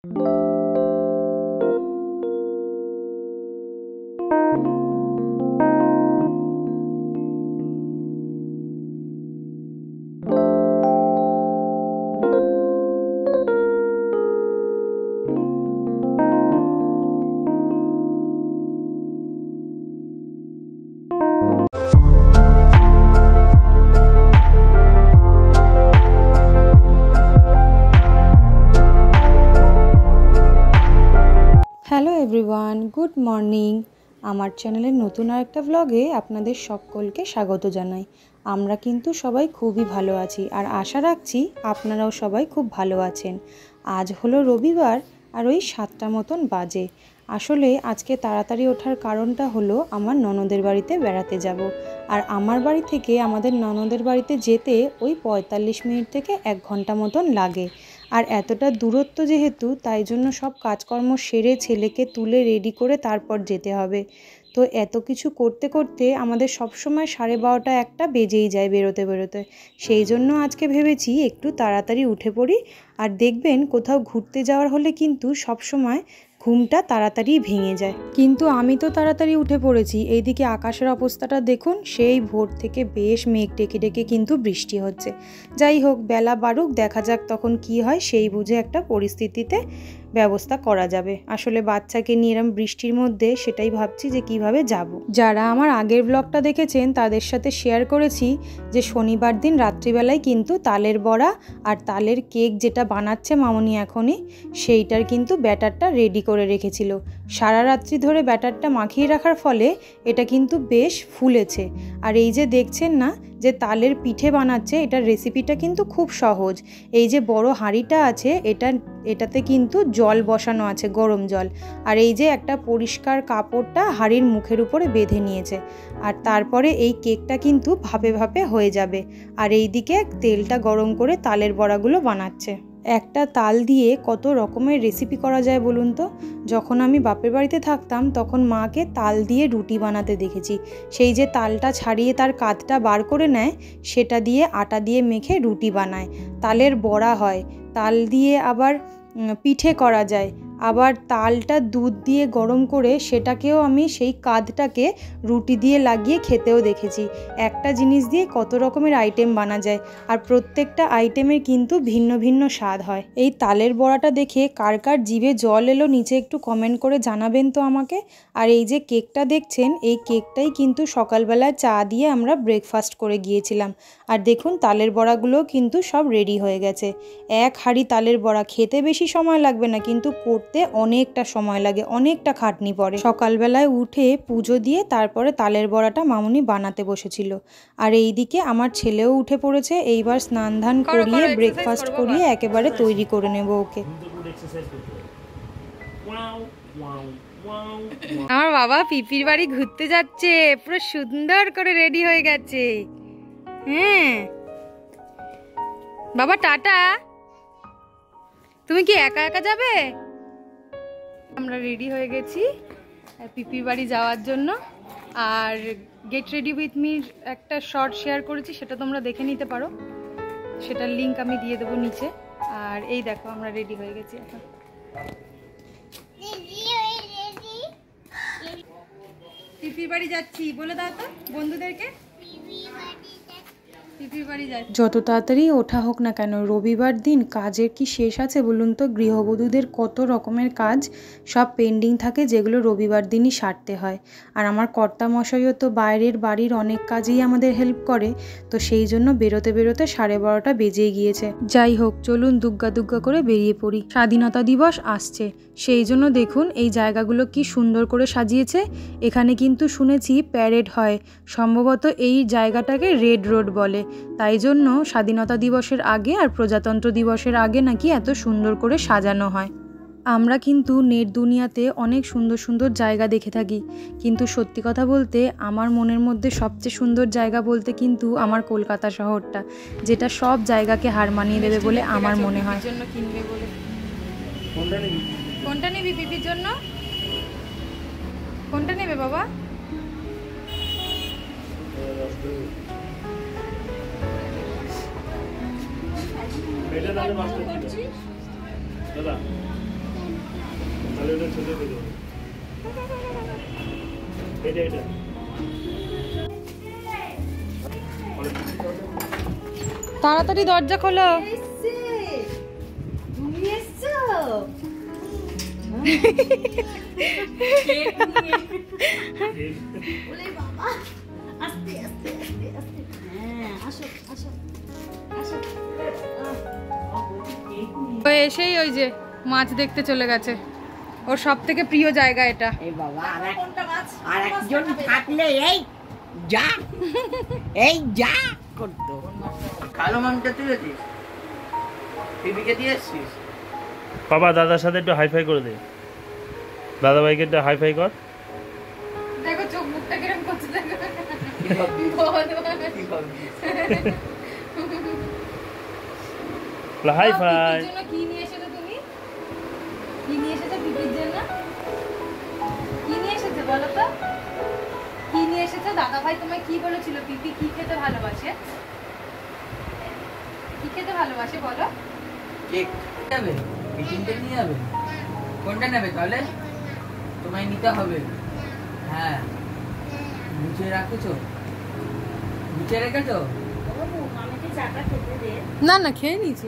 Hello everyone, good morning. আমার চ্যানেলের নতুন আরেকটা ব্লগে আপনাদের সকলকে স্বাগত জানাই। আমরা কিন্তু সবাই খুবই ভালো আছি আর আশা রাখছি আপনারাও সবাই খুব ভালো আছেন। আজ হলো রবিবার আর ওই 7টা মতন বাজে। আসলে আজকে তাড়াতাড়ি ওঠার কারণটা হলো আমার ননদের বাড়িতে বেড়াতে যাব। আর আমার বাড়ি থেকে আমাদের ননদের বাড়িতে যেতে ওই 45 মিনিট থেকে 1 ঘন্টা মতন লাগে। আর এতটা দূরত্ব যেহেতু, তাই জন্য সব কাজকর্ম সেরে ছেলেকে তুলে রেডি করে তারপর যেতে হবে। তো এত কিছু করতে করতে আমাদের সবসময় 12:30 1টা বেজেই যায় বেরোতে বেরোতে। সেই জন্য আজকে ভেবেছি একটু তাড়াতাড়ি উঠে পড়ি। আর দেখবেন কোথাও ঘুরতে যাওয়ার হলে কিন্তু সবসময় ঘুমটা তাড়াতাড়ি ভেঙে যায়। কিন্তু আমি তো তাড়াতাড়ি উঠে পড়েছি। এইদিকে আকাশের অবস্থাটা দেখুন, সেই ভোর থেকে বেশ মেঘ ডেকে ডেকে কিন্তু বৃষ্টি হচ্ছে। যাই হোক, বেলা বাড়ুক, দেখা যাক তখন কি হয়, সেই বুঝে একটা পরিস্থিতিতে ব্যবস্থা করা যাবে। আসলে বাচ্চাকে নিয়ে এরম বৃষ্টির মধ্যে সেটাই ভাবছি যে কিভাবে যাব। যারা আমার আগের ব্লগটা দেখেছেন তাদের সাথে শেয়ার করেছি যে শনিবার দিন রাত্রিবেলায় কিন্তু তালের বড়া আর তালের কেক যেটা বানাচ্ছে মামনি এখনই, সেইটার কিন্তু ব্যাটারটা রেডি করে রেখেছিল। সারা রাত্রি ধরে ব্যাটারটা মাখিয়ে রাখার ফলে এটা কিন্তু বেশ ফুলেছে। আর এই যে দেখছেন না যে তালের পিঠে বানাচ্ছে, এটার রেসিপিটা কিন্তু খুব সহজ। এই যে বড় হাঁড়িটা আছে, এটাতে কিন্তু জল বসানো আছে, গরম জল। আর এই যে একটা পরিষ্কার কাপড়টা হাঁড়ির মুখের উপরে বেঁধে নিয়েছে। আর তারপরে এই কেকটা কিন্তু ভাপে ভাপে হয়ে যাবে। আর এই দিকে তেলটা গরম করে তালের বড়াগুলো বানাচ্ছে। একটা তাল দিয়ে কত রকমের রেসিপি করা যায় বলুন তো। যখন আমি বাপের বাড়িতে থাকতাম তখন মাকে তাল দিয়ে রুটি বানাতে দেখেছি। সেই যে তালটা ছাড়িয়ে তার কাতটা বার করে নেয়, সেটা দিয়ে আটা দিয়ে মেখে রুটি বানায়। তালের বড়া হয়, তাল দিয়ে আবার পিঠে করা যায়। আবার তালটা দুধ দিয়ে গরম করে সেটাকেও আমি সেই কাঁধটাকে রুটি দিয়ে লাগিয়ে খেতেও দেখেছি। একটা জিনিস দিয়ে কত রকমের আইটেম বানা যায়, আর প্রত্যেকটা আইটেমের কিন্তু ভিন্ন ভিন্ন স্বাদ হয়। এই তালের বড়াটা দেখে কার কার জিভে জল এলো নিচে একটু কমেন্ট করে জানাবেন তো আমাকে। আর এই যে কেকটা দেখছেন, এই কেকটাই কিন্তু সকালবেলায় চা দিয়ে আমরা ব্রেকফাস্ট করে গিয়েছিলাম। আর দেখুন তালের বড়াগুলোও কিন্তু সব রেডি হয়ে গেছে। এক হাঁড়ি তালের বড়া, খেতে বেশি সময় লাগবে না কিন্তু করতে অনেকটা সময় লাগে, অনেকটা খাটনি পড়ে। সকালবেলায় উঠে পুজো দিয়ে তারপরে তালের বড়াটা মামুনি বানাতে বসেছিল। আর এইদিকে আমার ছেলেও উঠে পড়েছে। এইবার স্নান ধান করিয়ে ব্রেকফাস্ট করিয়ে একেবারে তৈরি করে নেব ওকে। আমার বাবা পিপির বাড়ি ঘুরতে যাচ্ছে, পুরো সুন্দর করে রেডি হয়ে গেছে। হ্যাঁ বাবা, টাটা। তুমি কি একা একা যাবে? আমরা রেডি হয়ে গেছি পিপির বাড়ি যাওয়ার জন্য। আর গেট রেডি উইথ মির একটা শর্ট শেয়ার করেছি, সেটা তোমরা দেখে নিতে পারো। সেটার লিংক আমি দিয়ে দেবো নিচে। আর এই দেখো আমরা রেডি হয়ে গেছি এখন। পিপির বাড়ি যাচ্ছি বলে দাও তো বন্ধুদেরকে। যত তাড়াতাড়ি ওঠা হোক না কেন, রবিবার দিন কাজের কি শেষ আছে বলুন তো। গৃহবধূদের কত রকমের কাজ সব পেন্ডিং থাকে, যেগুলো রবিবার দিনই সারতে হয়। আর আমার কর্তামশাইও তো বাইরের বাড়ির অনেক কাজেই আমাদের হেল্প করে। তো সেই জন্য বেরোতে বেরোতে 12:30 বেজেই গিয়েছে। যাই হোক, চলুন দুগ্গা দুগ্গা করে বেরিয়ে পড়ি। স্বাধীনতা দিবস আসছে, সেই জন্য দেখুন এই জায়গাগুলো কি সুন্দর করে সাজিয়েছে। এখানে কিন্তু শুনেছি প্যারেড হয়, সম্ভবত এই জায়গাটাকে রেড রোড বলে। তাই জন্য স্বাধীনতা দিবসের আগে আর প্রজাতন্ত্র দিবসের আগে নাকি এত সুন্দর করে সাজানো হয়। আমরা কিন্তু নেট দুনিয়াতে অনেক সুন্দর সুন্দর জায়গা দেখে থাকি, কিন্তু সত্যি কথা বলতে আমার মনের মধ্যে সবচেয়ে সুন্দর জায়গা বলতে কিন্তু আমার কলকাতা শহরটা, যেটা সব জায়গাকে হার মানিয়ে দেবে বলে আমার মনে হয়। কিনবে বলে কোনটা নিবি পিপির জন্য? কোনটা নেবে বাবা? তাড়াতাড়ি দরজা খোলো। এসেই ওই যে মাছ দেখতে চলে গেছে, ওর সব থেকে প্রিয় জায়গা এটা। আর একজন থাকলে এই যা করতো। কালো মাংসটা তুলেছিস, টিভিকে দিয়ে এসছিস। বাবা দাদার সাথে একটু হাইফাই করে দে, দাদা ভাইকে একটু হাইফাই কর। দেখো চোখ মুখটা কিরকম করছে, দেখো হাইফাই। কি নিয়ে এসেছো তুমি? কি নিয়ে এসেছো পিপির জন্য? কি নিয়ে এসেছো বলো তো? কি নিয়ে এসেছো? দাদা ভাই তোমায় কি বলেছিল পিপি কি খেতে ভালোবাসে? কি খেতে ভালোবাসে বলো? কেক নেবে, মিটিংটা নিয়ে যাবে। কোনটা নেবে তাহলে? তোমায় নিতে হবে। হ্যাঁ, গুছিয়ে রাখেছো? গুছিয়ে রেখেছো? না না খেয়ে নিয়েছি।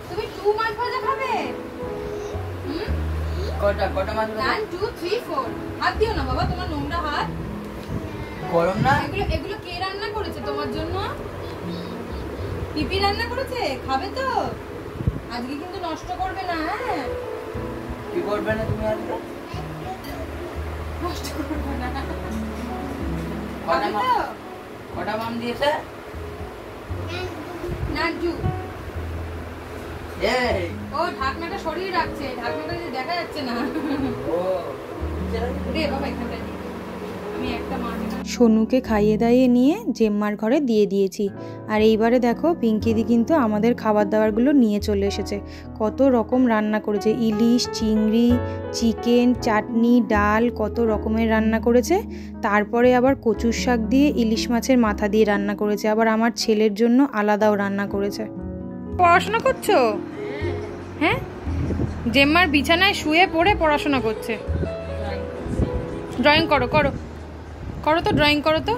তুমি 2 মাছ ভাজা খাবে? কটা মাছ ভাজা? 1 2 3 4। হাত দিও না বাবা, তোমার নোংরা হাত। গরম না? এগুলো কে রান্না করেছে তোমার জন্য? পিপি রান্না করেছে, খাবে তো? আজকে কিন্তু নষ্ট করবে না। হ্যাঁ, কি করবে না তুমি আজকে? নষ্ট করবে না। কটা মাম দিয়েছে? নাজু। এই ও ঢাকনাটা সরিয়ে রাখছে, ঢাকনাটা যে দেখা যাচ্ছে না। ও রে বাবা এখানটা দি। আমি একটা মাছ সোনুকে খাইয়ে দাইয়ে নিয়ে জেম্মার ঘরে দিয়ে দিয়েছি। আর এইবারে দেখো পিঙ্কিদি কিন্তু আমাদের খাবার দাবারগুলো নিয়ে চলে এসেছে। কত রকম রান্না করেছে, ইলিশ, চিংড়ি, চিকেন, চাটনি, ডাল, কত রকমের রান্না করেছে। তারপরে আবার কচুর শাক দিয়ে ইলিশ মাছের মাথা দিয়ে রান্না করেছে। আবার আমার ছেলের জন্য আলাদাও রান্না করেছে। পড়াশোনা করছো? হ্যাঁ, জেম্মার বিছানায় শুয়ে পড়ে পড়াশোনা করছে। ড্রয়িং করো করো করো তো, ড্রয়িং করো তো।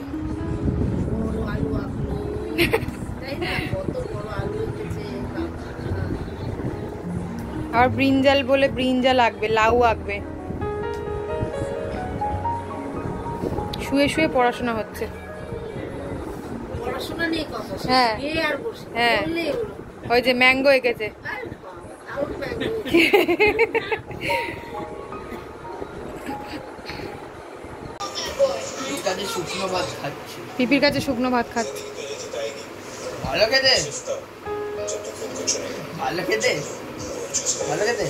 আর ব্রিঞ্জাল বলে ব্রিঞ্জাল আঁকবে, লাউ আঁকবে। শুয়ে শুয়ে পড়াশোনা হচ্ছে। পড়াশোনা নিয়ে কথা। হ্যাঁ আর বসে হ্যাঁ, ওই যে ম্যাঙ্গো এঁকেছে। শুকনো ভাত খাচ্ছি। পিপির কাছে শুকনো ভাত খাচ্ছে। ভালো খেতে, ভালো খেতে, ভালো খেতে।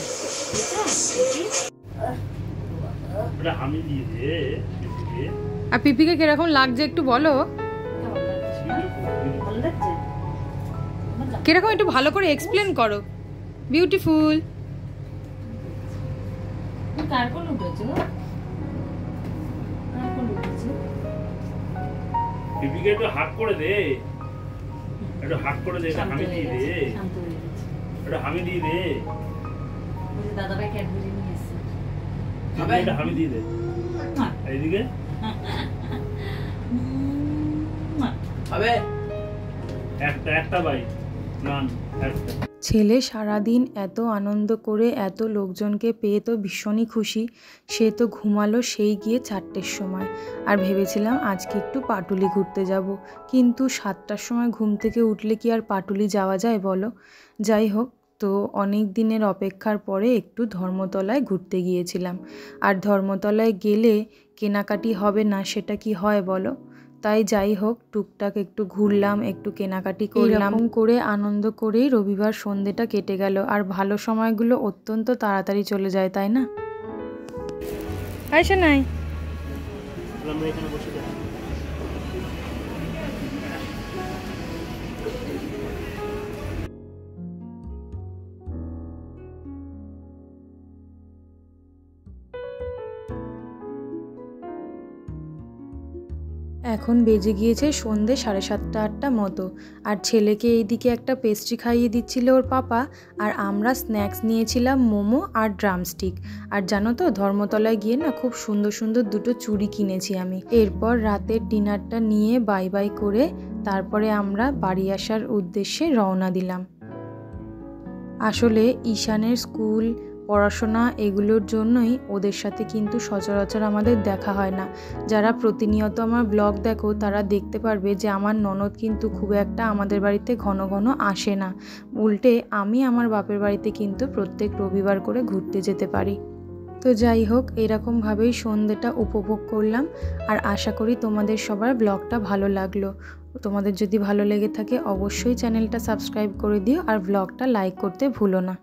আমি দিয়ে দে। আর পিপিকে কিরকম লাগছে একটু বলো। কিরকম একটু ভালো করে এক্সপ্লেন করো। বিউটিফুল। কার কোন উঠেছো? পিপিকে একটু হাত করে দে, একটু হাত করে দে, হামি দিয়ে দে, একটু হামি দিয়ে দে। দাদা ভাই ক্যাডবেরি নিয়ে এসেছে, একটা হামি দিয়ে দে। এইদিকে হবে একটা বাই নান একটা। ছেলে সারাদিন এত আনন্দ করে এত লোকজনকে পেয়ে তো ভীষণই খুশি। সে তো ঘুমালো সেই গিয়ে 4টের সময়। আর ভেবেছিলাম আজকে একটু পাটুলি ঘুরতে যাব, কিন্তু 7টার সময় ঘুম থেকে উঠলে কি আর পাটুলি যাওয়া যায় বলো। যাই হোক, তো অনেক দিনের অপেক্ষার পরে একটু ধর্মতলায় ঘুরতে গিয়েছিলাম। আর ধর্মতলায় গেলে কেনাকাটি হবে না সেটা কি হয় বলো। তাই যাই হোক, টুকটাক একটু ঘুরলাম, একটু কেনাকাটি করলাম। এরকম করে আনন্দ করেই রবিবার সন্ধ্যেটা কেটে গেল। আর ভালো সময়গুলো অত্যন্ত তাড়াতাড়ি চলে যায়, তাই না? আইসা নাই আমরা এখানে বসে যাই। এখন বেজে গিয়েছে সন্ধে 7:30-8টা মতো, আর ছেলেকে এইদিকে একটা পেস্ট্রি খাইয়ে দিচ্ছিল ওর পাপা, আর আমরা স্ন্যাক্স নিয়েছিলাম মোমো আর ড্রামস্টিক। আর জানো তো, ধর্মতলায় গিয়ে না খুব সুন্দর সুন্দর দুটো চুড়ি কিনেছি আমি। এরপর রাতের ডিনারটা নিয়ে বাই বাই করে তারপরে আমরা বাড়ি আসার উদ্দেশ্যে রওনা দিলাম। আসলে ঈশানের স্কুল, পড়াশোনা এগুলোর জন্যই ওদের সাথে কিন্তু সচরাচর আমাদের দেখা হয় না। যারা প্রতিনিয়ত আমার ব্লগ দেখো তারা দেখতে পারবে যে আমার ননদ কিন্তু খুব একটা আমাদের বাড়িতে ঘন ঘন আসে না। উল্টে আমি আমার বাপের বাড়িতে কিন্তু প্রত্যেক রবিবার করে ঘুরতে যেতে পারি। তো যাই হোক, এরকমভাবেই সন্ধ্যেটা উপভোগ করলাম। আর আশা করি তোমাদের সবার ব্লগটা ভালো লাগলো। তোমাদের যদি ভালো লেগে থাকে অবশ্যই চ্যানেলটা সাবস্ক্রাইব করে দিও আর ব্লগটা লাইক করতে ভুলো না।